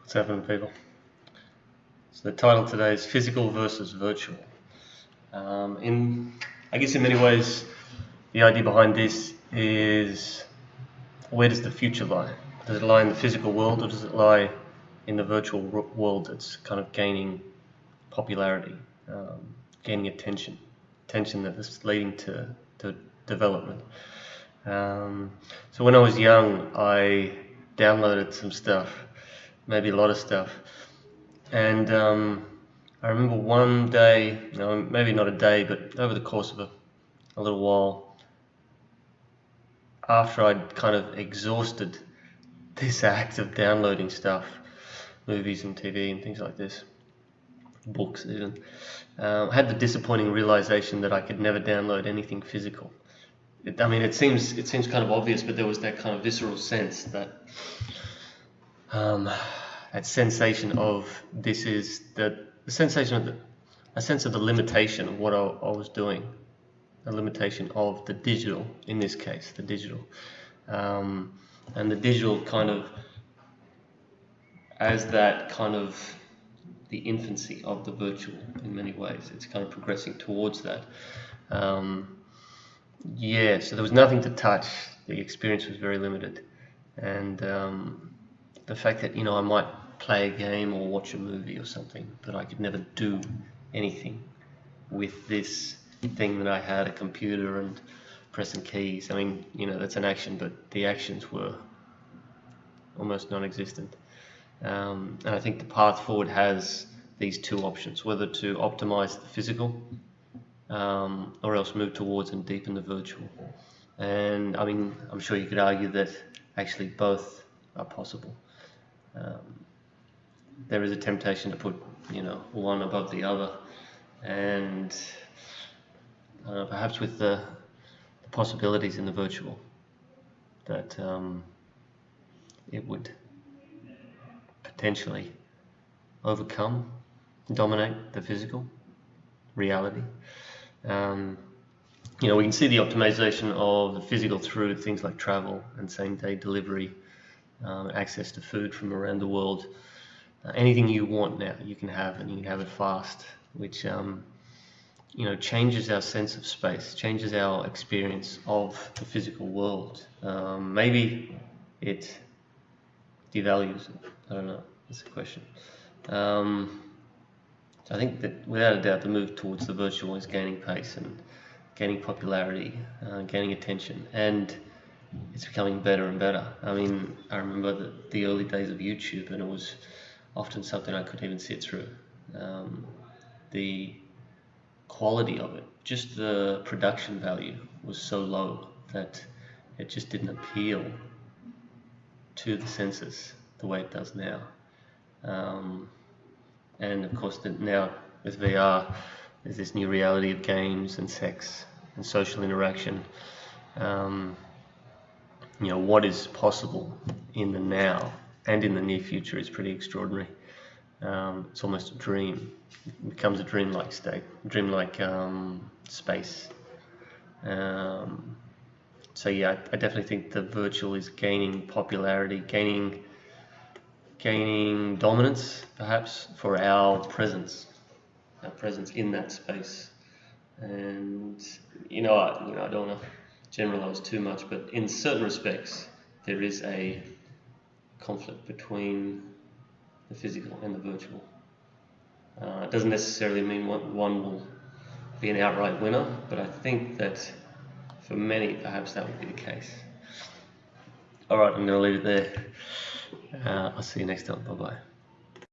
What's happening, people? So the title today is Physical versus Virtual. I guess in many ways, the idea behind this is, where does the future lie? Does it lie in the physical world, or does it lie in the virtual world that's kind of gaining popularity, gaining attention that is leading to development? So when I was young, I downloaded some stuff, maybe a lot of stuff, and I remember one day, maybe not a day, but over the course of a little while, after I'd kind of exhausted this act of downloading stuff, movies and TV and things like this, books even, I had the disappointing realization that I could never download anything physical. It seems kind of obvious, but there was that kind of visceral sense that that sensation of a sense of the limitation of what I was doing, the limitation of the digital, in this case, the digital, and the digital kind of as that kind of the infancy of the virtual in many ways. It's kind of progressing towards that. So there was nothing to touch. The experience was very limited, and the fact that I might play a game or watch a movie or something, but I could never do anything with this thing that I had, a computer and pressing keys. That's an action, but the actions were almost non-existent. And I think the path forward has these two options: whether to optimize the physical, or else move towards and deepen the virtual. And I'm sure you could argue that actually both are possible. There is a temptation to put one above the other, and perhaps with the possibilities in the virtual, that it would potentially dominate the physical reality. We can see the optimization of the physical through things like travel and same-day delivery, access to food from around the world. Anything you want now, you can have, and you can have it fast, which changes our sense of space, changes our experience of the physical world. Maybe it devalues it. I don't know. That's the question. So I think that without a doubt, the move towards the virtual is gaining pace and gaining popularity, gaining attention, and it's becoming better and better. I remember the early days of YouTube, and it was often something I couldn't even sit through. The quality of it, just the production value, was so low that it just didn't appeal to the senses the way it does now. And of course, now with VR, there's this new reality of games and sex and social interaction. What is possible in the now and in the near future is pretty extraordinary. It's almost a dream. It becomes a dreamlike state, dreamlike space. So yeah, I definitely think the virtual is gaining popularity, gaining dominance, perhaps, for our presence in that space. And I don't want to generalize too much, but in certain respects, there is a conflict between the physical and the virtual. It doesn't necessarily mean one will be an outright winner, but I think that for many, perhaps that would be the case. All right, I'm going to leave it there. I'll see you next time. Bye-bye.